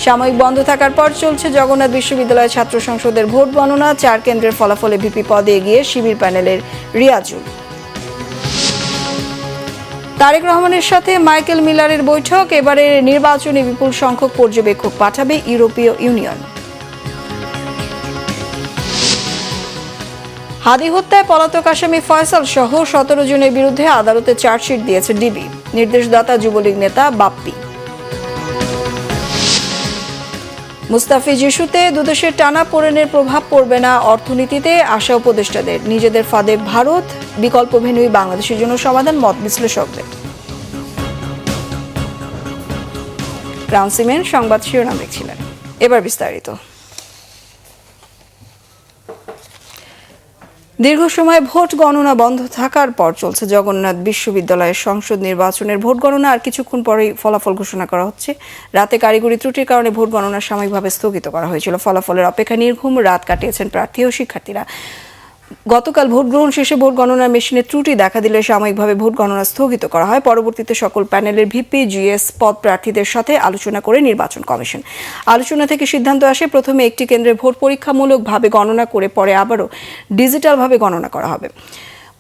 সাময়িক বন্ধ থাকার পর চলছে জগন্নাথ বিশ্ববিদ্যালয় ছাত্র সংসদের ভোট গণনা। 4 কেন্দ্রের ফলাফলে ভিপি পদে এগিয়ে শিবির প্যানেলের রিয়াজুল। তারেক রহমানের সাথে মাইকেল মিলারের বৈঠক। এবারের নির্বাচনে বিপুল সংখ্যক পর্যবেক্ষক পাঠাবে ইউরোপীয় ইউনিয়ন। হাদি হত্যায় পলাতক আসামি ফয়সাল সহ 17 জনের বিরুদ্ধে আদালতে চার্জশিট দিয়েছে ডিবি। নির্দেশদাতা যুবলীগ নেতা বাপ্পি। মুস্তাফিজ ইস্যুতে দুদেশের টানাপোড়েনের প্রভাব পড়বে না অর্থনীতিতে, আশা উপদেষ্টাদের। নিজেদের ফাঁদে ভারত, বিকল্প ভেন্যুই বাংলাদেশের জন্য সমাধান, মত বিশ্লেষকদের। ক্রাউন সিমেন্ট সংবাদ শিরোনাম দেখছিলেন, এবার বিস্তারিত। দীর্ঘ সময় ভোট গণনা বন্ধ থাকার পর চলছে জগন্নাথ বিশ্ববিদ্যালয়ের সংসদ নির্বাচনের ভোট গণনা। আর কিছুক্ষণ পরেই ফলাফল ঘোষণা করা হচ্ছে। রাতে কারিগরি ত্রুটির কারণে ভোট গণনা সাময়িকভাবে স্থগিত করা হয়েছিল। ফলাফলের অপেক্ষা নির্ঘুম রাত কাটিয়েছেন প্রার্থী ও শিক্ষার্থীরা। গতকাল ভোট গ্রহণ শেষে ভোট গণনার মেশিনে ত্রুটি দেখা দিলে সাময়িকভাবে ভোট গণনা স্থগিত করা হয়। পরবর্তীতে সকল প্যানেলের ভিপি, জিএস পদ প্রার্থীদের সাথে আলোচনা করে নির্বাচন কমিশন। আলোচনা থেকে সিদ্ধান্ত আসে প্রথমে একটি কেন্দ্রে ভোট পরীক্ষামূলকভাবে গণনা করে পরে আবারও ডিজিটালভাবে গণনা করা হবে।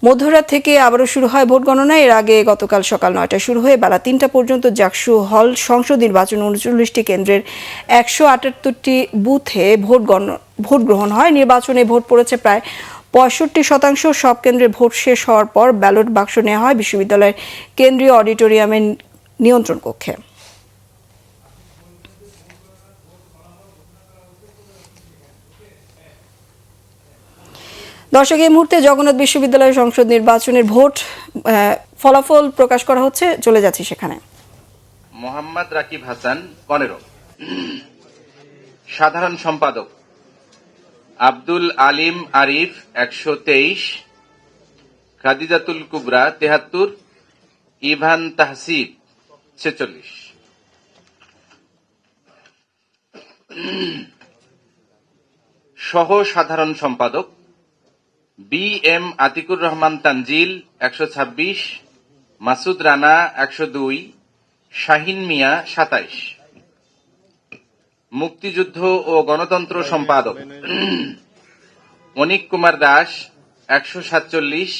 মধ্যরাত থেকে আবারও শুরু হয় ভোট গণনা। এর আগে গতকাল সকাল 9টায় শুরু হয়ে বেলা 3টা পর্যন্ত জাকসু হল সংসদ নির্বাচন 39টি কেন্দ্রের 178টি বুথে ভোট গ্রহণ হয়। নির্বাচনে ভোট পড়েছে প্রায় 65%। সব কেন্দ্রে ভোট শেষ হওয়ার পর ব্যালট বাক্স নেওয়া হয় বিশ্ববিদ্যালয়ের কেন্দ্রীয় অডিটোরিয়ামের নিয়ন্ত্রণ কক্ষে। দর্শক, এই মুহূর্তে জগন্নাথ বিশ্ববিদ্যালয়ের সংসদ নির্বাচনের ভোট ফলাফল প্রকাশ করা হচ্ছে, চলে যাচ্ছি সেখানে। মোহাম্মদ রাকিব হাসান 15, সাধারণ সম্পাদক আব্দুল আলিম আরিফ 123, খাদিজাতুল কুবরা 73, ইভান তাহসিব 46। সহ সাধারণ সম্পাদক বি এম আতিকুর রহমান তানজিল 126, মাসুদ রানা 102, শাহিন মিয়া 27। মুক্তিযুদ্ধ ও গণতন্ত্র সম্পাদক অনিক কুমার দাস 147,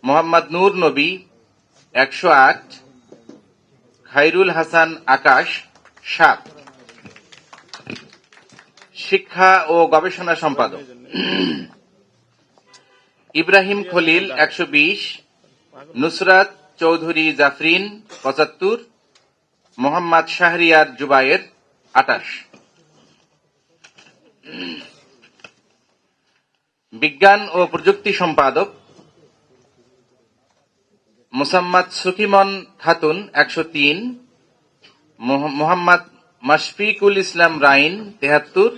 মোহাম্মদ নূর নবী 108, খাইরুল হাসান আকাশ 7। শিক্ষা ও গবেষণা সম্পাদক ইব্রাহিম খলিল 120, নুসরাত চৌধুরী জাফরিন 75, মোহাম্মদ শাহরিয়ার জুবায়ের 28। বিজ্ঞান ও প্রযুক্তি সম্পাদক মুসাম্মদ সুকিমন খাতুন 103, মোহাম্মদ মাশফিকুল ইসলাম রাইন 73,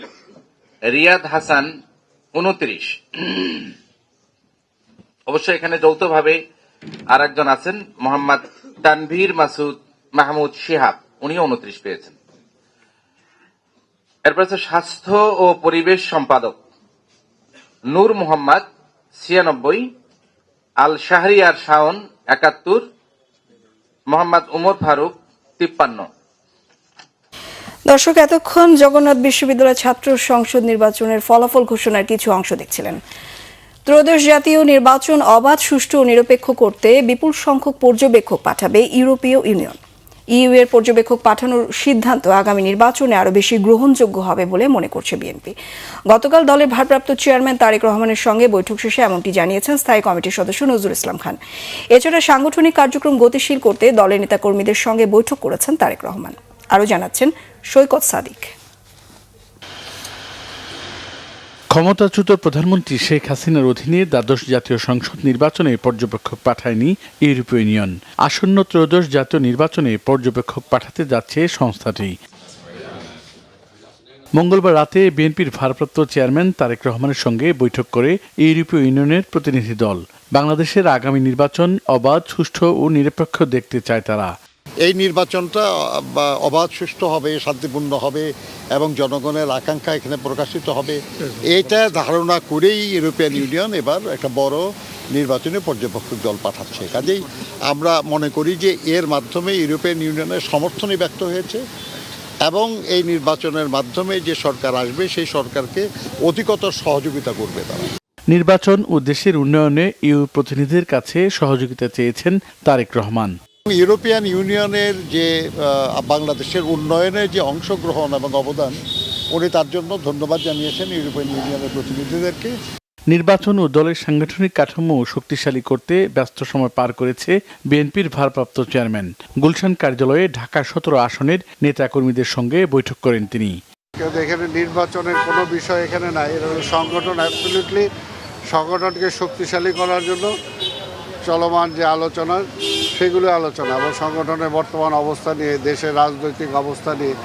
রিয়াদ হাসান 29। অবশ্য এখানে যৌথভাবে আর একজন আছেন, মোহাম্মদ তানভীর মাহমুদ শিহাব, উনিও 29 পেয়েছেন। এরপর আছে স্বাস্থ্য ও পরিবেশ সম্পাদক নূর মোহাম্মদ 96, আল শাহরিয়ার শাওন 71, মোহাম্মদ উমর ফারুক 53। দর্শক, এতক্ষণ জগন্নাথ বিশ্ববিদ্যালয় ছাত্র সংসদ নির্বাচনের ফলাফল ঘোষণার কিছু অংশ দেখছিলেন। ত্রয়োদশ জাতীয় নির্বাচন অবাধ, সুষ্ঠু ও নিরপেক্ষ করতে বিপুল সংখ্যক পর্যবেক্ষক পাঠাবে ইউরোপীয় ইউনিয়ন। ইইউ এর পর্যবেক্ষক পাঠানোর সিদ্ধান্ত আগামী নির্বাচনে আরও বেশি গ্রহণযোগ্য হবে বলে মনে করছে বিএনপি। গতকাল দলের ভারপ্রাপ্ত চেয়ারম্যান তারেক রহমানের সঙ্গে বৈঠক শেষে এমনটি জানিয়েছেন স্থায়ী কমিটির সদস্য নজরুল ইসলাম খান। এছাড়া সাংগঠনিক কার্যক্রম গতিশীল করতে দলের নেতাকর্মীদের সঙ্গে বৈঠক করেছেন তারেক রহমান। আরও জানাচ্ছেন সৈকত সাদিক। ক্ষমতাচ্যুত প্রধানমন্ত্রী শেখ হাসিনার অধীনে দ্বাদশ জাতীয় সংসদ নির্বাচনে পর্যবেক্ষক পাঠায়নি ইউরোপীয় ইউনিয়ন। আসন্ন ত্রয়োদশ জাতীয় নির্বাচনে পর্যবেক্ষক পাঠাতে যাচ্ছে সংস্থাটি। মঙ্গলবার রাতে বিএনপির ভারপ্রাপ্ত চেয়ারম্যান তারেক রহমানের সঙ্গে বৈঠক করে ইউরোপীয় ইউনিয়নের প্রতিনিধি দল বাংলাদেশের আগামী নির্বাচন অবাধ, সুষ্ঠু ও নিরপেক্ষ দেখতে চায় তারা। এই নির্বাচনটা অবাধ, সুষ্ঠু হবে, শান্তিপূর্ণ হবে এবং জনগণের আকাঙ্ক্ষা এখানে প্রকাশিত হবে, এটা ধারণা করেই ইউরোপিয়ান ইউনিয়ন এবার একটা বড় নির্বাচনী পর্যবেক্ষক দল পাঠাচ্ছে। কাজেই আমরা মনে করি যে এর মাধ্যমে ইউরোপিয়ান ইউনিয়নের সমর্থনই ব্যক্ত হয়েছে এবং এই নির্বাচনের মাধ্যমে যে সরকার আসবে সেই সরকারকে অধিকতর সহযোগিতা করবে তারা। নির্বাচন ও দেশের উন্নয়নে ইউ প্রতিনিধির কাছে সহযোগিতা চেয়েছেন তারেক রহমান। ইউরোপিয়ান ইউনিয়নের যে বাংলাদেশের উন্নয়নে যে অংশগ্রহণ এবং অবদান, উনি তার জন্য ধন্যবাদ জানিয়েছেন ইউরোপিয়ান ইউনিয়নের প্রতিনিধিদেরকে। নির্বাচন ও দলের সাংগঠনিক কাঠামো শক্তিশালী করতে ব্যস্ত সময় পার করেছে বিএনপির ভারপ্রাপ্ত চেয়ারম্যান। গুলশান কার্যালয়ে ঢাকা 17 আসনের নেতাকর্মীদের সঙ্গে বৈঠক করেন তিনি। এখানে নির্বাচনের কোনো বিষয় এখানে নাই, সংগঠন অ্যাবসলিউটলি সংগঠনকে শক্তিশালী করার জন্য চলমান যে আলোচনা সেগুলো আলোচনা এবং সংগঠনের বর্তমান অবস্থা নিয়ে, দেশের রাজনৈতিক অবস্থা নিয়ে,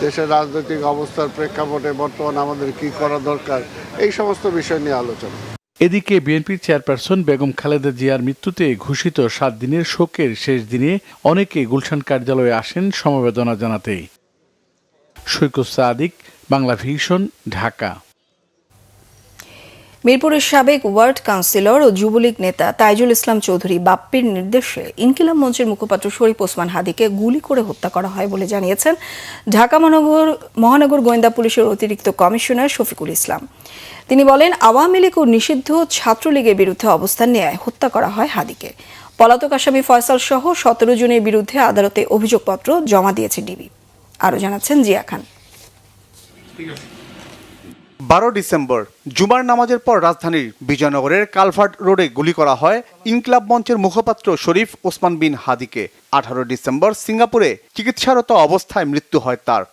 দেশের রাজনৈতিক অবস্থার প্রেক্ষাপটে বর্তমানে আমাদের কি করা দরকার, এই সমস্ত বিষয় নিয়ে আলোচনা। এদিকে বিএনপির চেয়ারপারসন বেগম খালেদা জিয়ার মৃত্যুতে ঘোষিত 7 দিনের শোকের শেষ দিনে অনেকে গুলশান কার্যালয়ে আসেন সমবেদনা জানাতে। সৈকত সাদিক, বাংলা ভিশন, ঢাকা। মিরপুরের সাবেক ওয়ার্ড কাউন্সিলর ও যুবলীগ নেতা তাইজুল ইসলাম চৌধুরী বাপ্পির নির্দেশে ইনকিলাব মঞ্চের মুখপাত্র শরীফ ওসমান হাদিকে গুলি করে হত্যা করা হয় বলে জানিয়েছেন ঢাকা মহানগর গোয়েন্দা পুলিশের অতিরিক্ত কমিশনার শফিকুল ইসলাম। তিনি বলেন, আওয়ামী লীগ ও নিষিদ্ধ ছাত্রলীগের বিরুদ্ধে অবস্থান নিয়ে হত্যা করা হয় হাদিকে। পলাতক আসামি ফয়সাল সহ 17 জনের বিরুদ্ধে আদালতে অভিযোগপত্র জমা দিয়েছে ডিবি। আরও জানাচ্ছেন জিয়া খান। 12 ডিসেম্বর জুমার নামাজের পর রাজধানীর বিজয়নগরের কালভার্ট রোডে গুলি করা হয় ইনকিলাব মঞ্চের মুখপাত্র শরীফ ওসমান বিন হাদিকে। 18 ডিসেম্বর সিঙ্গাপুরে চিকিৎসারত অবস্থায় মৃত্যু হয় তার।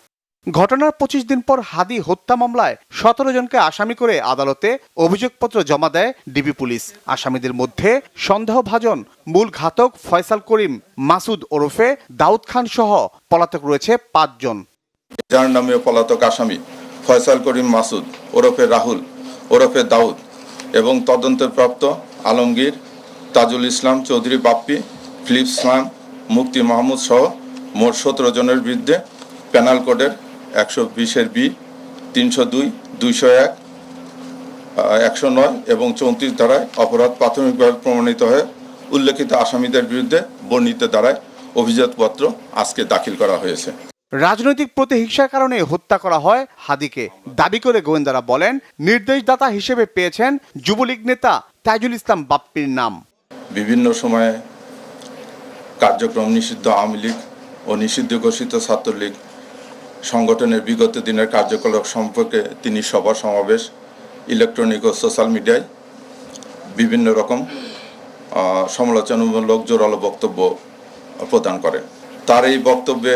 ঘটনার 25 দিন পর হাদি হত্যা মামলায় 17 জনকে আসামি করে আদালতে অভিযোগপত্র জমা দেয় ডিবি পুলিশ। আসামিদের মধ্যে সন্দেহভাজন মূল ঘাতক ফয়সাল করিম মাসুদ ওরফে দাউদ খান সহ পলাতক রয়েছে 5 জন। যার নামে পলাতক আসামি ফয়সাল করিম মাসুদ ওরফে রাহুল ওরফে দাউদ এবং তদন্তপ্রাপ্ত আলমগীর, তাজুল ইসলাম চৌধুরী বাপ্পি, ফিলিপস ইসলাম, মুক্তি মাহমুদ সহ মোট 17 জনের বিরুদ্ধে পেনাল কোডের 120-এর বি, 302, 201, 109 এবং 34 ধারায় অপরাধ প্রাথমিকভাবে প্রমাণিত হয়ে উল্লেখিত আসামিদের বিরুদ্ধে বর্ণিত ধারায় অভিযোগপত্র আজকে দাখিল করা হয়েছে। রাজনৈতিক প্রতিহিংসার কারণে হত্যা করা হয় হাদিকে দাবি করে গোয়েন্দারা বলেন, নির্দেশদাতা হিসেবে পেয়েছেন যুবলীগ নেতা তাইজুল ইসলাম বাপ্পির নাম। বিভিন্ন সময়ে কার্যক্রম নিষিদ্ধ আওয়ামী লীগ ও নিষিদ্ধ ঘোষিত ছাত্রলীগ সংগঠনের বিগত দিনের কার্যকলাপ সম্পর্কে তিনি সভা সমাবেশ, ইলেকট্রনিক ও সোশ্যাল মিডিয়ায় বিভিন্ন রকম সমালোচনামূলক জোরালো বক্তব্য প্রদান করে। তার এই বক্তব্যে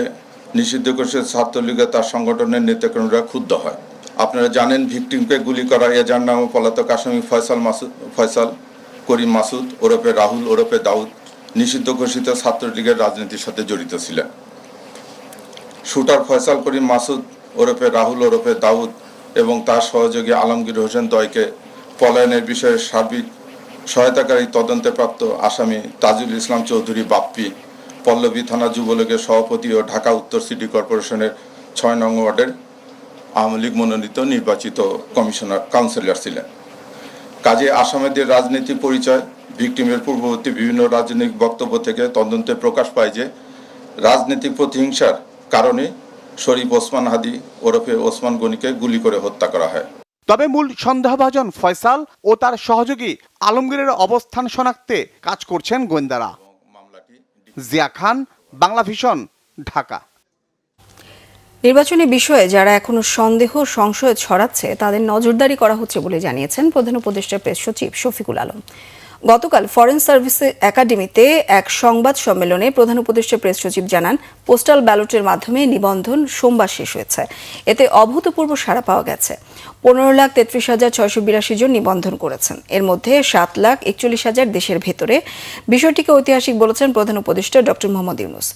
নিষিদ্ধ ঘোষিত ছাত্রলীগে তার সংগঠনের নেতাকর্মীরা ক্ষুব্ধ হয়। আপনারা জানেন, ভিকটিমকে গুলি করা যার নাম পলাতক আসামি ফয়সাল করিম মাসুদ ওরফে রাহুল ওরফে দাউদ নিষিদ্ধ ঘোষিত ছাত্রলীগের রাজনীতির সাথে জড়িত ছিলেন। শুটার ফয়সাল করিম মাসুদ ওরফে রাহুল ওরফে দাউদ এবং তার সহযোগী আলমগীর হোসেন দয়কে পলায়নের বিষয়ে সার্বিক সহায়তাকারী তদন্তে প্রাপ্ত আসামি তাজুল ইসলাম চৌধুরী বাপ্পি পল্লবী থানা যুবলীগের সভাপতি ও ঢাকা উত্তর সিটি কর্পোরেশনের 6 নং ওয়ার্ডের আওয়ামী লীগ মনোনীত নির্বাচিত কাউন্সিলর ছিলেন। কাজে আসামিদের রাজনৈতিক পরিচয়, ভিকটিমের পূর্ববর্তী বিভিন্ন রাজনৈতিক বক্তব্য থেকে তদন্তে প্রকাশ পায় যে রাজনৈতিক প্রতিহিংসার কারণে শরীফ ওসমান হাদি ওরফে ওসমান গনিকে গুলি করে হত্যা করা হয়। তবে মূল সন্দেহভাজন ফয়সাল ও তার সহযোগী আলমগীরের অবস্থান শনাক্তে কাজ করছেন গোয়েন্দারা। জিয়া খান, বাংলা ভিশন, ঢাকা। নির্বাচনী বিষয়ে যারা এখনো সন্দেহ সংশয় ছড়াচ্ছে তাদের নজরদারি করা হচ্ছে বলে জানিয়েছেন প্রধান উপদেষ্টা প্রেস সচিব শফিকুল আলম। গতকাল ফরেন সার্ভিস একাডেমিতে এক সংবাদ সম্মেলনে প্রধান উপদেষ্টা প্রেস সচিব জানান, পোস্টাল ব্যালটের মাধ্যমে নিবন্ধন সোমবার শেষ হয়েছে। এতে অভূতপূর্ব সাড়া পাওয়া গেছে। 15,33,682 জন নিবন্ধন করেছেন। এর মধ্যে 7,41,000 দেশের ভেতরে। বিষয়টিকে ঐতিহাসিক বলেছেন প্রধান উপদেষ্টা ডক্টর মোহাম্মদ ইউনূস।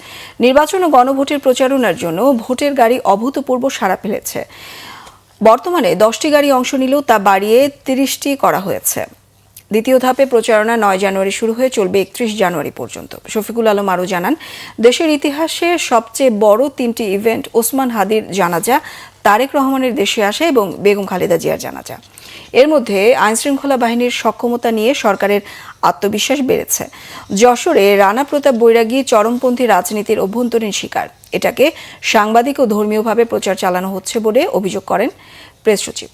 নির্বাচন ও গণভোটের প্রচারণার জন্য ভোটের গাড়ি অভূতপূর্ব সাড়া ফেলেছে। বর্তমানে 10টি গাড়ি অংশ নিলেও তা বাড়িয়ে 30টি করা হয়েছে। দ্বিতীয় ধাপে প্রচারণা 9 জানুয়ারি শুরু হয়ে চলবে 31 জানুয়ারি পর্যন্ত। শফিকুল আলম আরও জানান, দেশের ইতিহাসে সবচেয়ে বড় 3টি ইভেন্ট ওসমান হাদির জানাজা, তারেক রহমানের দেশে আসা এবং বেগম খালেদা জিয়ার জানাজা। এর মধ্যে আইনশৃঙ্খলা বাহিনীর সক্ষমতা নিয়ে সরকারের আত্মবিশ্বাস বেড়েছে। যশোরে রানা প্রতাপ বৈরাগী চরমপন্থী রাজনীতির অভ্যন্তরীণ শিকার। এটাকে সাংবাদিক ও ধর্মীয়ভাবে প্রচার চালানো হচ্ছে বলে অভিযোগ করেন প্রেস সচিব।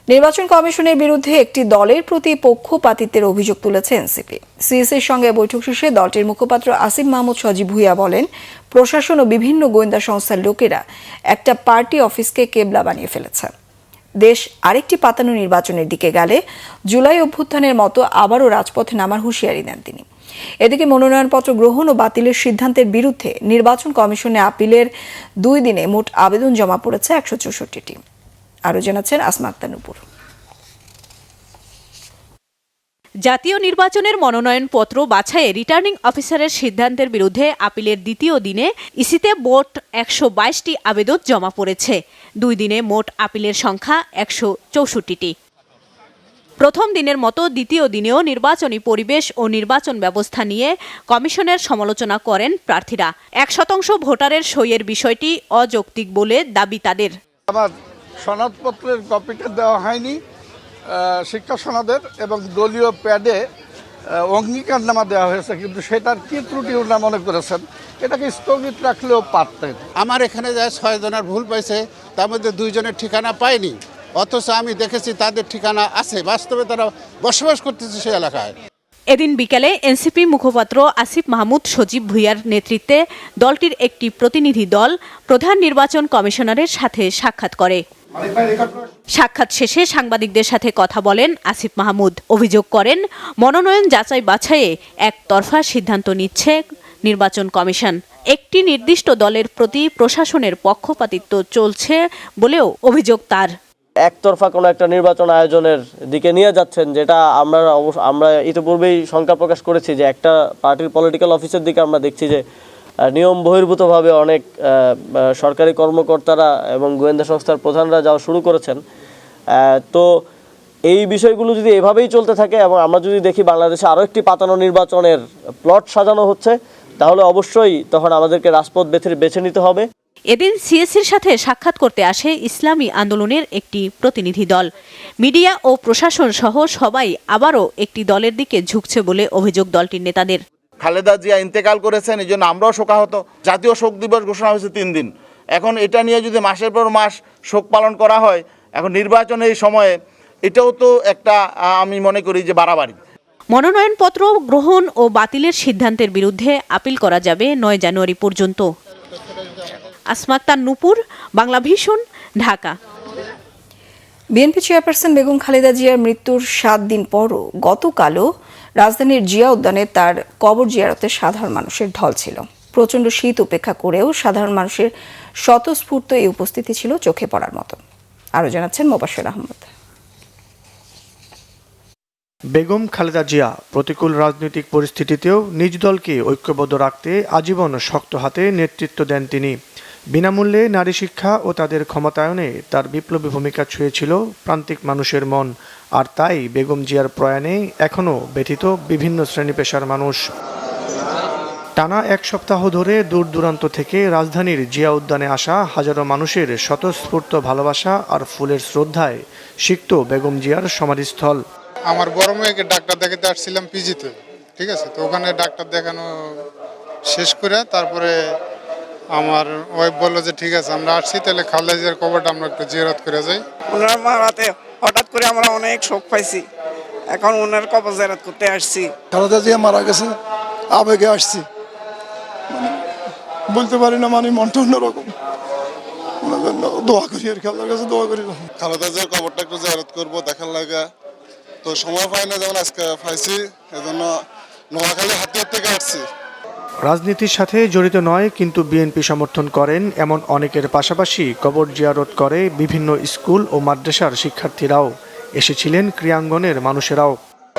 নির্বাচন কমিশনের বিরুদ্ধে একটি দলের প্রতি পক্ষপাতিত্বের অভিযোগ তুলেছে এনসিপি। সিএসির সঙ্গে বৈঠক শেষে দলটির মুখপাত্র আসিফ মাহমুদ সজীব ভুঁইয়া বলেন, প্রশাসন ও বিভিন্ন গোয়েন্দা সংস্থার লোকেরা একটা পার্টি অফিসকে কেবলা বানিয়ে ফেলেছে। দেশ আরেকটি পাতানো নির্বাচনের দিকে গেলে জুলাই অভ্যুত্থানের মতো আবারও রাজপথে নামার হুঁশিয়ারি দেন তিনি। এদিকে মনোনয়নপত্র গ্রহণ ও বাতিলের সিদ্ধান্তের বিরুদ্ধে নির্বাচন কমিশনে আপিলের 2 দিনে মোট আবেদন জমা পড়েছে 164টি। আরও জানাচ্ছেন আসমা আক্তার নূপুর। জাতীয় নির্বাচনের মনোনয়নপত্র বাছাইয়ে রিটার্নিং অফিসারের সিদ্ধান্তের বিরুদ্ধে আপিলের দ্বিতীয় দিনে ইসিতে মোট 122টি আবেদন জমা পড়েছে। 2 দিনে মোট আপিলের সংখ্যা 164টি। প্রথম দিনের মতো দ্বিতীয় দিনেও নির্বাচনী পরিবেশ ও নির্বাচন ব্যবস্থা নিয়ে কমিশনের সমালোচনা করেন প্রার্থীরা। 1% ভোটারের সইয়ের বিষয়টি অযৌক্তিক বলে দাবি তাদের। আমার সনদপত্রের কপিটা দেওয়া হয়নি, শিক্ষা সনদের, এবং দলীয় প্যাডে অঙ্গীকারনামা দেওয়া হয়েছে, কিন্তু সেটার কি ত্রুটি ওনারা মনে করেছেন এটাকে স্থগিত রাখলেও পারতেন। আমার এখানে যায় 6 জনের ভুল পাইছে, তার মধ্যে 2 জনের ঠিকানা পায়নি, অথচ আমি দেখেছি তাদের ঠিকানা আছে, বাস্তবে তারা বসবাস করতেছে সেই এলাকায়। এদিন বিকেলে এনসিপি মুখপাত্র আসিফ মাহমুদ সজীব ভুঁইয়ার নেতৃত্বে দলটির একটি প্রতিনিধি দল প্রধান নির্বাচন কমিশনারের সাথে সাক্ষাৎ করে। সাক্ষাৎ শেষে সাংবাদিকদের সাথে কথা বলেন আসিফ মাহমুদ। অভিযোগ করেন, মনোনয়ন যাচাই বাছাইয়ে একতরফা সিদ্ধান্ত নিচ্ছে নির্বাচন কমিশন। একটি নির্দিষ্ট দলের প্রতি প্রশাসনের পক্ষপাতিত্ব চলছে বলেও অভিযোগ তার। একতরফা কোনো একটা নির্বাচন আয়োজনের দিকে নিয়ে যাচ্ছেন, যেটা আমরা ইতিপূর্বেই শঙ্কা প্রকাশ করেছি যে একটা পার্টির পলিটিক্যাল অফিসের দিকে আমরা দেখছি যে নিয়ম বহির্ভূতভাবে অনেক সরকারি কর্মকর্তারা এবং গোয়েন্দা সংস্থার প্রধানরা যাওয়া শুরু করেছেন। তো এই বিষয়গুলো যদি এভাবেই চলতে থাকে এবং আমরা যদি দেখি বাংলাদেশে আরও একটি পাতানো নির্বাচনের প্লট সাজানো হচ্ছে, তাহলে অবশ্যই তখন আমাদেরকে রাজপথ বেছে নিতে হবে। এদিন সিএসির সাথে সাক্ষাৎ করতে আসে ইসলামী আন্দোলনের একটি প্রতিনিধি দল। মিডিয়া ও প্রশাসন সহ সবাই আবারও একটি দলের দিকে ঝুঁকছে বলে অভিযোগ দলটির নেতাদের। খালেদা জিয়া ইন্তেকাল করেছেন, এই জন্য আমরাও শোকাহত। জাতীয় শোক দিবস ঘোষণা হয়েছে 3 দিন। এখন এটা নিয়ে যদি মাসের পর মাস শোক পালন করা হয়, এখন নির্বাচনের এই সময়ে এটাও তো একটা আমি মনে করি যে বাড়াবাড়ি। মনোনয়নপত্র গ্রহণ ও বাতিলের সিদ্ধান্তের বিরুদ্ধে আপিল করা যাবে 9 জানুয়ারি পর্যন্ত। Asma Akter Nupur, Bangla vision, Dhaka. BNP chairperson Begum Khaleda জিয়ার মৃত্যুর 7 দিন পরও গতকালও রাজধানীর জিয়া উদ্যানে তার কবর জিয়ারতে সাধারণ মানুষের ঢল ছিল। প্রচণ্ড শীত উপেক্ষা করেও সাধারণ মানুষের স্বতঃস্ফূর্ত এই উপস্থিতি ছিল চোখে পড়ার মতো। আরও জানাচ্ছেন মোবাশ্বের আহমদ। বেগম খালেদা জিয়া প্রতিকূল রাজনৈতিক পরিস্থিতিতেও নিজ দলকে ঐক্যবদ্ধ রাখতে আজীবন শক্ত হাতে নেতৃত্ব দেন তিনি। বিনামূল্যে নারী শিক্ষা ও তাদের ক্ষমতায়নে তার বিপ্লবী ভূমিকা ছুঁয়েছিল প্রান্তিক মানুষের মন। আর তাই বেগম জিয়ার প্রয়াণে এখনও ব্যথিত বিভিন্ন শ্রেণী পেশার মানুষ। টানা 1 সপ্তাহ ধরে দূর দূরান্ত থেকে রাজধানীর জিয়া উদ্যানে আসা হাজারো মানুষের স্বতঃস্ফূর্ত ভালোবাসা আর ফুলের শ্রদ্ধায় সিক্ত বেগম জিয়ার সমাধিস্থল। আমার বড় মেয়েকে ডাক্তার দেখাতে আসছিলাম পিজিতে, ঠিক আছে, তো ওখানে ডাক্তার দেখানো শেষ করে তারপরে আমার ওয়াইফ বললো যে ঠিক আছে আমরা আসছি, তাহলে খালেদা জিয়ার কবরটা আমরা একটু জিয়ারত করে যাই। ওনার মারাতে হঠাৎ করে আমরা অনেক শোক পাইছি, এখন ওনার কবর জিয়ারত করতে আসছি। খালেদা জিয়া মারা গেছে, আবেগে আসছি, বলতে পারি না, মানে মনটা অন্যরকম। দোয়া করি আর খালেদার কাছে দোয়া করি। খালেদা জিয়ার কবরটা একটু জিয়ারত করবো দেখার লাগা, তো সময় পাই না, যেমন আজকে পাইছি, এজন্য নোয়াখালী হাতিয়ার থেকে আসছি। রাজনীতির সাথে জড়িত নয়, কিন্তু বিএনপি সমর্থন করেন এমন অনেকের পাশাপাশি কবর জিয়ারত করে বিভিন্ন স্কুল ও মাদ্রাসার শিক্ষার্থীরাও। এসেছিলেন ক্রীড়াঙ্গনের মানুষেরাও।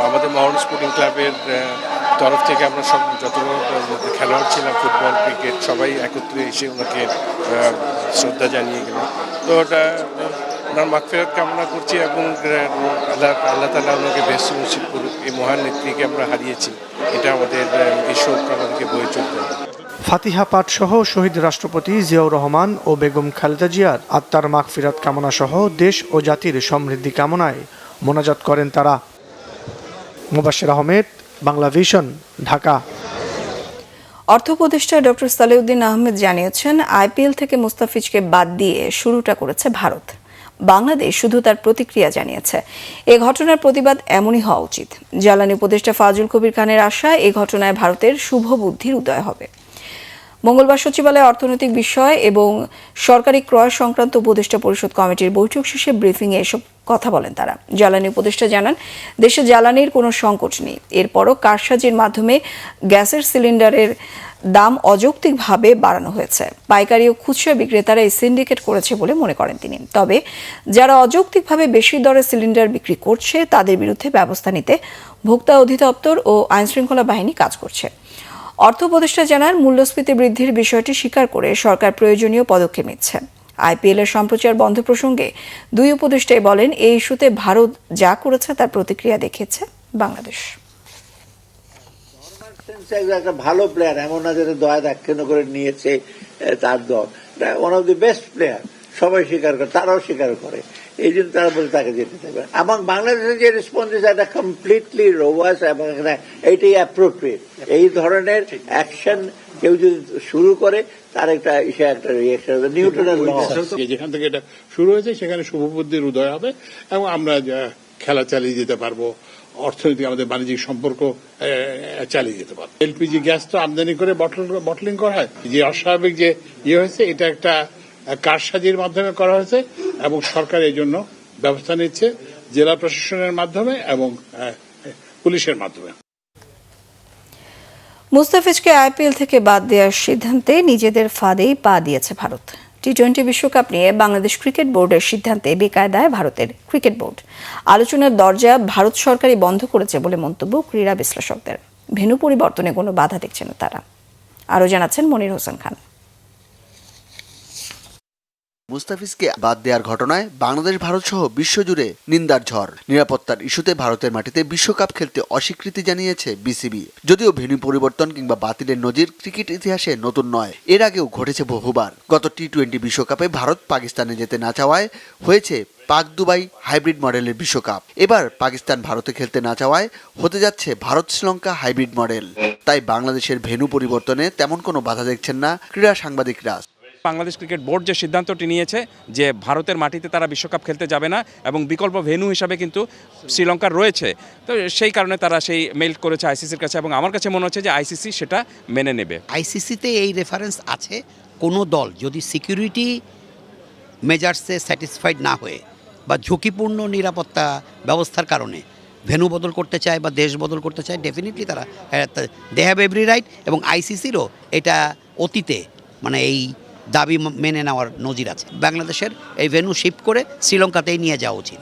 আমাদের মহরণ স্পোর্টিং ক্লাবের তরফ থেকে আমরা সব যত খেলোয়াড় ছিলাম, ফুটবল, ক্রিকেট, সবাই একত্রে এসে ওনাকে শ্রদ্ধা জানিয়ে গেলাম। তো ওটা ওনার মাগফিরাত কামনা করছি এবং আল্লাহ তাআলা ওনাকে বেশ নসিব করুক। এই মহান নেত্রীকে আমরা হারিয়েছি, এটা আমাদের এই শোক আমাদেরকে বয়ে চলতে হবে। ফাতিহা পাঠ সহ শহীদ রাষ্ট্রপতি জিয়াউর রহমান ও বেগম খালেদা জিয়ার আত্মার মাগফিরাত কামনা সহ দেশ ও জাতির সমৃদ্ধি কামনায় মোনাজাত করেন তারা। মুবাশশির আহমেদ, বাংলা ভিশন, ঢাকা। অর্থ উপদেষ্টা ডক্টর সালেউদ্দিন আহমেদ জানিয়েছেন, আইপিএল থেকে মুস্তাফিজকে বাদ দিয়ে শুরুটা করেছে ভারত। বাংলাদেশ শুধু তার প্রতিক্রিয়া জানিয়েছে। এ ঘটনার প্রতিবাদ এমনই হওয়া উচিত। জ্বালানি উপদেষ্টা ফাজুল কবির খানের আশা, এই ঘটনায় ভারতের শুভ বুদ্ধির উদয় হবে। মঙ্গলবার সচিবালয়ে অর্থনৈতিক বিষয় এবং সরকারি ক্রয় সংক্রান্ত উপদেষ্টা পরিষদ কমিটির বৈঠক শেষে ব্রিফিংয়ে এসব কথা বলেন তারা। জ্বালানি উপদেষ্টা জানান, দেশে জ্বালানির কোনো সংকট নেই। এরপরও কারসাজির মাধ্যমে গ্যাসের সিলিন্ডারের দাম অযৌক্তিকভাবে বাড়ানো হয়েছে। পাইকারি ও খুচরা বিক্রেতারা এই সিন্ডিকেট করেছে বলে মনে করেন তিনি। তবে যারা অযৌক্তিকভাবে বেশি দরে সিলিন্ডার বিক্রি করছে তাদের বিরুদ্ধে ব্যবস্থা নিতে ভোক্তা অধিদপ্তর ও আইনশৃঙ্খলা বাহিনী কাজ করছে। অর্থ উপদেষ্টা জানান, মূল্যস্ফীতি বৃদ্ধির বিষয়টি স্বীকার করে সরকার প্রয়োজনীয় পদক্ষেপ নিচ্ছে। আইপিএল এর সম্প্রচার বন্ধ প্রসঙ্গে দুই উপদেষ্টাই বলেন, এই ইস্যুতে ভারত যা করেছে তার প্রতিক্রিয়া দেখিয়েছে বাংলাদেশ। একটা ভালো প্লেয়ার, এমন না যে দয়া দাক্ষিণ্য করে নিয়েছে তার দল, one of the best player, সবাই স্বীকার করে, তারাও স্বীকার করে, এই জন্য তারা বলে তাকে যেতে দেবে। এবং বাংলাদেশের যে রেসপন্স এটা কমপ্লিটলি রোবাস এবং এইটাই অ্যাপ্রোপ্রিয়েট। এই ধরনের অ্যাকশন কেউ যদি শুরু করে তার একটা রিয়াকশন হবে। নিউটনের ল, যেখান থেকে এটা শুরু হয়েছে সেখানে শুভবুদ্ধির উদয় হবে এবং আমরা খেলা চালিয়ে যেতে পারবো, অর্থনৈতিক আমাদের বাণিজ্যিক সম্পর্ক চালিয়ে যেতে পারবো। এলপিজি গ্যাস তো আমদানি করে বটলিং করা হয়, যে অস্বাভাবিক যে হয়েছে এটা একটা কারসাজির মাধ্যমে করা হয়েছে এবং সরকার এই জন্য ব্যবস্থা নিচ্ছে জেলা প্রশাসনের মাধ্যমে এবং পুলিশের মাধ্যমে। মুস্তাফিজকে আইপিএল থেকে বাদ দেওয়ার সিদ্ধান্তে নিজেদের ফাঁদেই পা দিয়েছে ভারত। টি-20 বিশ্বকাপ নিয়ে বাংলাদেশ ক্রিকেট বোর্ডের সিদ্ধান্তে বেকায়দায় ভারতের ক্রিকেট বোর্ড। আলোচনার দরজা ভারত সরকারই বন্ধ করেছে বলে মন্তব্য ক্রীড়া বিশ্লেষকদের। ভেন্যু পরিবর্তনে কোনো বাধা দেখছেন না তারা। আরও জানাচ্ছেন মনির হোসেন খান। মুস্তাফিজকে বাদ দেওয়ার ঘটনায় বাংলাদেশ ভারত সহ বিশ্বজুড়ে নিন্দার ঝড়। নিরাপত্তার ইস্যুতে ভারতের মাটিতে বিশ্বকাপ খেলতে অস্বীকৃতি জানিয়েছে বিসিবি। যদিও ভেন্যু পরিবর্তন কিংবা বাতিলের নজির ক্রিকেট ইতিহাসে নতুন নয়, এর আগেও ঘটেছে বহুবার। গত টি-20 বিশ্বকাপে ভারত পাকিস্তানে যেতে না চাওয়ায় হয়েছে পাক দুবাই হাইব্রিড মডেলের বিশ্বকাপ। এবার পাকিস্তান ভারতে খেলতে না চাওয়ায় হতে যাচ্ছে ভারত শ্রীলঙ্কা হাইব্রিড মডেল। তাই বাংলাদেশের ভেন্যু পরিবর্তনে তেমন কোনো বাধা দেখছেন না ক্রীড়া সাংবাদিকরা। বাংলাদেশ ক্রিকেট বোর্ড যে সিদ্ধান্তটি নিয়েছে যে ভারতের মাটিতে তারা বিশ্বকাপ খেলতে যাবে না এবং বিকল্প ভেন্যু হিসাবে কিন্তু শ্রীলঙ্কার রয়েছে, তো সেই কারণে তারা সেই মেইল করেছে আইসিসির কাছে এবং আমার কাছে মনে হচ্ছে যে আইসিসি সেটা মেনে নেবে। আইসিসিতে এই রেফারেন্স আছে, কোনো দল যদি সিকিউরিটি মেজার্সে স্যাটিসফাইড না হয়ে বা ঝুঁকিপূর্ণ নিরাপত্তা ব্যবস্থার কারণে ভেন্যু বদল করতে চায় বা দেশ বদল করতে চায়, ডেফিনেটলি তারা দে হ্যাভ এভরি রাইট। এবং আইসিসিরও এটা অতীতে এই দাবি মেনে নেওয়ার নজির আছে। বাংলাদেশের এই ভেন্যু শিফট করে শ্রীলঙ্কাতেই নিয়ে যাওয়া উচিত।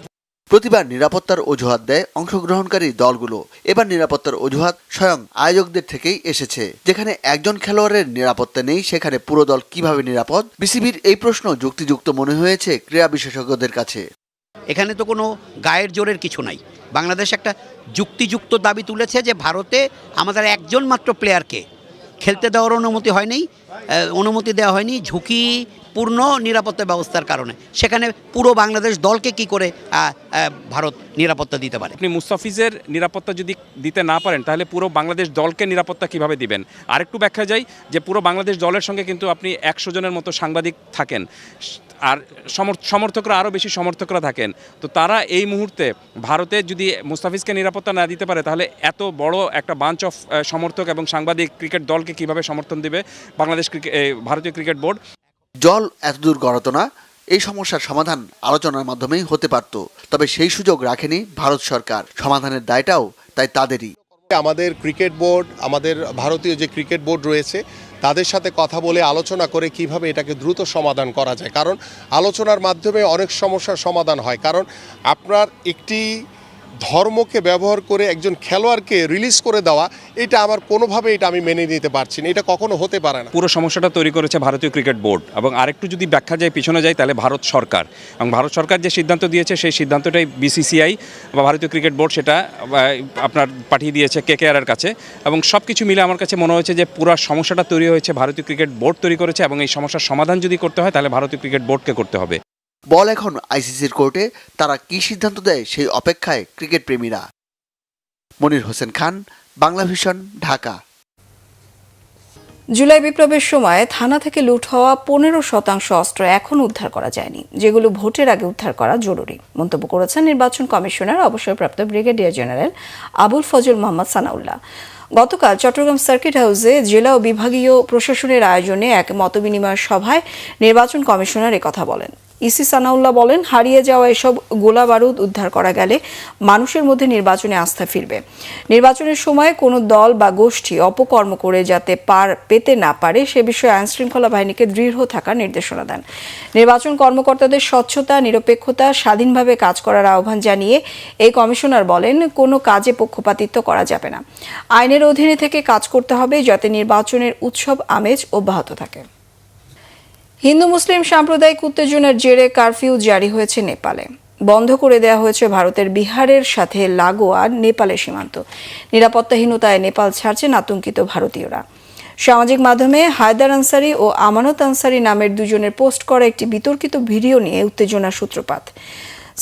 প্রতিবার নিরাপত্তার অজুহাত দেয় অংশগ্রহণকারী দলগুলো। এবার নিরাপত্তার অজুহাত স্বয়ং আয়োজকদের থেকেই এসেছে। যেখানে একজন খেলোয়াড়ের নিরাপত্তা নেই, সেখানে পুরো দল কিভাবে নিরাপদ? বিসিবির এই প্রশ্ন যুক্তিযুক্ত মনে হয়েছে ক্রীড়া বিশেষজ্ঞদের কাছে। এখানে তো কোনো গায়ের জোরের কিছু নাই। বাংলাদেশ একটা যুক্তিযুক্ত দাবি তুলেছে যে ভারতে আমাদের একজন মাত্র প্লেয়ারকে খেলতে দেওয়ার অনুমতি দেওয়া হয়নি ঝুঁকিপূর্ণ নিরাপত্তা ব্যবস্থার কারণে। সেখানে পুরো বাংলাদেশ দলকে কি করে ভারত নিরাপত্তা দিতে পারে? আপনি মুস্তাফিজের নিরাপত্তা যদি দিতে না পারেন তাহলে পুরো বাংলাদেশ দলকে নিরাপত্তা কিভাবে দিবেন? আরেকটু ব্যাখ্যা যাই যে পুরো বাংলাদেশ দলের সঙ্গে কিন্তু আপনি 100 জনের মতো সাংবাদিক থাকেন আর সমর্থকরা আরও বেশি সমর্থকরা থাকেন। তো তারা এই মুহূর্তে ভারতে যদি মুস্তাফিজকে নিরাপত্তা না দিতে পারে তাহলে এত বড় একটা বাঞ্চ অফ সমর্থক এবং সাংবাদিক ক্রিকেট দলকে কিভাবে সমর্থন দেবে ভারতীয় ক্রিকেট বোর্ড? জল এতদূর গড়াতো না, এই সমস্যার সমাধান আলোচনার মাধ্যমেই হতে পারত। তবে সেই সুযোগ রাখেনি ভারত সরকার। সমাধানের দায়টাও তাই তাদেরই। আমাদের ক্রিকেট বোর্ড, আমাদের ভারতীয় যে ক্রিকেট বোর্ড রয়েছে তাদের সাথে কথা বলে আলোচনা করে কিভাবে এটাকে দ্রুত সমাধান করা যায়। কারণ আলোচনার মাধ্যমে অনেক সমস্যার সমাধান হয়। কারণ আপনার একটি ধর্মকে ব্যবহার করে একজন খেলোয়াড়কে রিলিজ করে দেওয়া, এটা আমার কোনোভাবে এটা আমি মেনে নিতে পারছি না, এটা কখনো হতে পারে না। পুরো সমস্যাটা তৈরি করেছে ভারতীয় ক্রিকেট বোর্ড, এবং আরেকটু যদি ব্যাখ্যা যায় পিছনে যায় তাহলে ভারত সরকার, এবং ভারত সরকার যে সিদ্ধান্ত দিয়েছে সেই সিদ্ধান্তটাই বিসিসিআই বা ভারতীয় ক্রিকেট বোর্ড সেটা আপনার পাঠিয়ে দিয়েছে কেকেআরের কাছে, এবং সব কিছু মিলে আমার কাছে মনে হয়েছে যে পুরো সমস্যাটা তৈরি হয়েছে ভারতীয় ক্রিকেট বোর্ড তৈরি করেছে, এবং এই সমস্যার সমাধান যদি করতে হয় তাহলে ভারতীয় ক্রিকেট বোর্ডকে করতে হবে। বল এখন আইসিসির কোর্টে, তারা কি সিদ্ধান্ত দেয় সেই অপেক্ষায় ক্রিকেট প্রেমীরা। মনির হোসেন খান, বাংলা ভিশন, ঢাকা। জুলাই বিপ্লবের সময় থানা থেকে লুট হওয়া 15% অস্ত্র এখনও উদ্ধার করা যায়নি, যেগুলো ভোটের আগে উদ্ধার করা জরুরি মন্তব্য করেছেন নির্বাচন কমিশনার অবসরপ্রাপ্ত ব্রিগেডিয়ার জেনারেল আবুল ফজল মোহাম্মদ সানাউল্লাহ। গতকাল চট্টগ্রাম সার্কিট হাউসে জেলা ও বিভাগীয় প্রশাসনের আয়োজনে এক মতবিনিময় সভায় নির্বাচন কমিশনার একথা বলেন। ইসি সানাউল্লাহ বলেন, হারিয়ে যাওয়া এসব গোলা বারুদ উদ্ধার করা গেলে মানুষের মধ্যে নির্বাচনে আস্থা ফিরবে। নির্বাচনের সময় কোনো দল বা গোষ্ঠী অপকর্ম করে যাতে পার পেতে না পারে সে বিষয়ে আইনশৃঙ্খলা বাহিনীকে দৃঢ় থাকার নির্দেশনা দেন। নির্বাচন কর্মকর্তাদের স্বচ্ছতা, নিরপেক্ষতা, স্বাধীনভাবে কাজ করার আহ্বান জানিয়ে এই কমিশনার বলেন, কোনো কাজে পক্ষপাতিত্ব করা যাবে না। আইনের অধীনে থেকে কাজ করতে হবে যাতে নির্বাচনের উৎসব আমেজ অব্যাহত থাকে। হিন্দু মুসলিম সাম্প্রদায়িক উত্তেজনার জেরে কারফিউ জারি হয়েছে নেপালে। বন্ধ করে দেওয়া হয়েছে ভারতের বিহারের সাথে লাগোয়া নেপালের সীমান্ত। নিরাপত্তাহীনতায় নেপাল ছাড়ছেন আতঙ্কিত ভারতীয়রা। সামাজিক মাধ্যমে হায়দার আনসারি ও আমানত আনসারি নামের দুজনের পোস্ট করা একটি বিতর্কিত ভিডিও নিয়ে উত্তেজনার সূত্রপাত।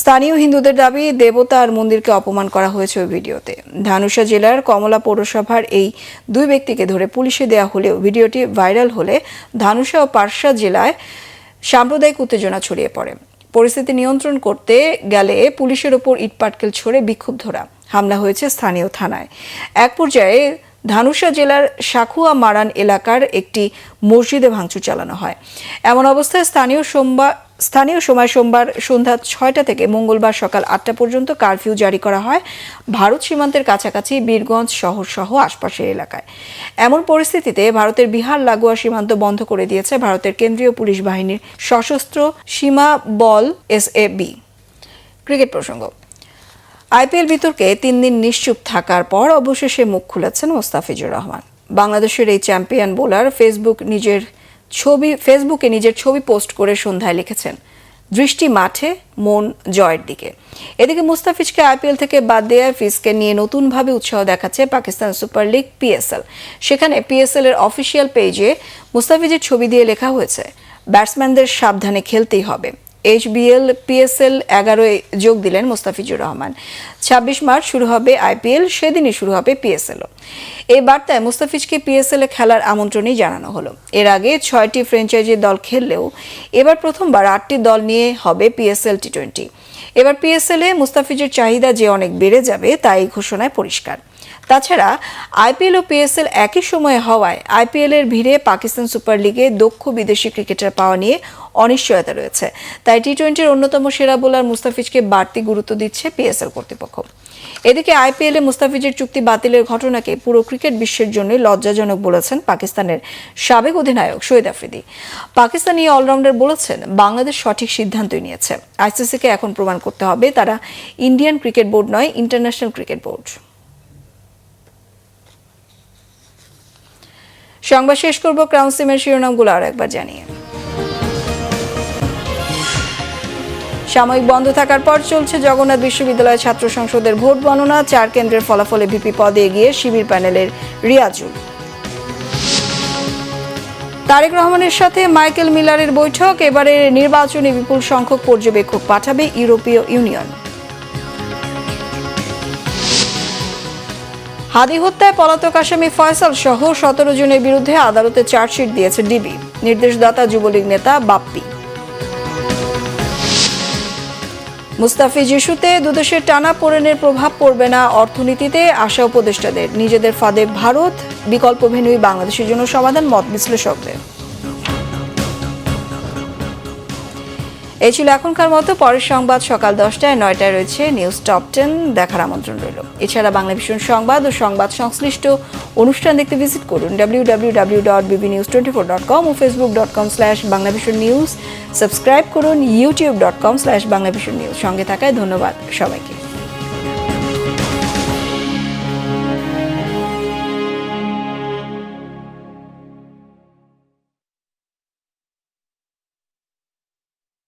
স্থানীয় হিন্দুদের দাবি, দেবতা আর মন্দিরকে অপমান করা হয়েছে ওই ভিডিওতে। ধানুষা জেলার কমলা পৌরসভার এই দুই ব্যক্তিকে ধরে পুলিশে দেওয়া হলেও ভিডিওটি ভাইরাল হলে ধানুষা ও পারসা জেলায় সাম্প্রদায়িক উত্তেজনা ছড়িয়ে পড়ে। পরিস্থিতি নিয়ন্ত্রণ করতে গেলে পুলিশের ওপর ইটপাটকেল ছড়ে বিক্ষুব্ধরা। হামলা হয়েছে স্থানীয় থানায়। এক পর্যায়ে ধানুষা জেলার সাখুয়া মারান এলাকার একটি মসজিদে ভাঙচুর চালানো হয়। এমন অবস্থায় স্থানীয় সময় সোমবার সন্ধ্যা 6টা থেকে মঙ্গলবার সকাল 8টা পর্যন্ত কারফিউ জারি করা হয় ভারত সীমান্তের কাছাকাছি বীরগঞ্জ শহর সহ আশপাশের এলাকায়। এমন পরিস্থিতিতে ভারতের বিহার লাগোয়া সীমান্ত বন্ধ করে দিয়েছে ভারতের কেন্দ্রীয় পুলিশ বাহিনীর সশস্ত্র সীমা বল SAB। ক্রিকেট প্রসঙ্গ। আইপিএল বিতর্কে 3 দিন নিশ্চুপ থাকার পর অবশেষে মুখ খুলেছেন মোস্তাফিজুর রহমান। বাংলাদেশের এই চ্যাম্পিয়ন বোলার ফেসবুকে নিজের ছবি পোস্ট করে সন্ধ্যায় লিখেছেন, দৃষ্টি মাঠে, মন জয়ের দিকে। এদিকে মুস্তাফিজকে আইপিএল থেকে বাদ দেওয়ার ফিসকে নিয়ে নতুনভাবে উৎসাহ দেখাচ্ছে পাকিস্তান সুপার লিগ PSL। সেখানে PSL এর অফিসিয়াল পেজে মুস্তাফিজের ছবি দিয়ে লেখা হয়েছে, ব্যাটসম্যানদের সাবধানে খেলতেই হবে। HBL PSL 11-এ যোগ দিলেন মুস্তাফিজুর রহমান। 26 মার্চ শুরু হবে IPL, সেদিনই শুরু হবে PSL। এই বার্তায় মুস্তাফিজকে PSL এ খেলার আমন্ত্রণই জানানো হলো। এর আগে 6টি ফ্র্যাঞ্চাইজি দল খেললেও এবার প্রথমবার 8টি দল নিয়ে হবে PSL T20। এবার PSL এ মুস্তাফিজের চাহিদা যে অনেক বেড়ে যাবে তা এই ঘোষণায় পরিষ্কার। তাছাড়া IPL ও PSL একই সময়ে হওয়ায় IPL এর ভিড়ে পাকিস্তান সুপার লিগে দক্ষ বিদেশি ক্রিকেটার পাওয়া নিয়ে অনিশ্চয়তা রয়েছে। তাই T20-র অন্যতম সেরা বোলার মুস্তাফিজকে বাড়তি গুরুত্ব দিচ্ছে PSL কর্তৃপক্ষ। এদিকে IPL-এ মুস্তাফিজের চুক্তি বাতিলের ঘটনাকে পুরো ক্রিকেট বিশ্বের জন্য লজ্জাজনক বলেছেন পাকিস্তানের সাবেক অধিনায়ক শহীদ আফ্রিদি। পাকিস্তানি অলরাউন্ডার বলেছেন, বাংলাদেশ সঠিক সিদ্ধান্তই নিয়েছে। ICC-কে এখন প্রমাণ করতে হবে তারা ইন্ডিয়ান ক্রিকেট বোর্ড নয়, ইন্টারন্যাশনাল ক্রিকেট বোর্ড। সংবাদ শেষ করব ক্রাউন সিমের শিরোনামগুলো আর একবার জানিয়ে। সাময়িক বন্ধ থাকার পর চলছে জগন্নাথ বিশ্ববিদ্যালয় ছাত্র সংসদের ভোট গণনা। 4 কেন্দ্রের ফলাফলে ভিপি পদে এগিয়ে শিবির প্যানেলের রিয়াজুল। তারেক রহমানের সাথে মাইকেল মিলারের বৈঠক। এবারে নির্বাচনে বিপুল সংখ্যক পর্যবেক্ষক পাঠাবে ইউরোপীয় ইউনিয়ন। হাদি হত্যায় পলাতক আসামি ফয়সাল সহ 17 জনের বিরুদ্ধে আদালতে চার্জশিট দিয়েছে ডিবি। নির্দেশদাতা যুবলীগ নেতা বাপ্পি। মুস্তাফিজ ইস্যুতে দুদেশের টানাপোড়েনের প্রভাব পড়বে না অর্থনীতিতে, আশা উপদেষ্টাদের। নিজেদের ফাঁদে ভারত, বিকল্প ভেন্যুই বাংলাদেশের জন্য সমাধান, মত বিশ্লেষকদের। এই ছিল এখনকার মতো। পরের সংবাদ সকাল 10টায়, 9টায় রয়েছে নিউজ টপ 10 দেখার আমন্ত্রণ রইল। এছাড়া বাংলা ভিশন সংবাদ ও সংবাদ সংশ্লিষ্ট অনুষ্ঠান দেখতে ভিজিট করুন www.bbnews24.com ও facebook.com/banglavisionnews। সাবস্ক্রাইব করুন youtube.com/banglavisionnews। সঙ্গে থাকায় ধন্যবাদ সবাইকে।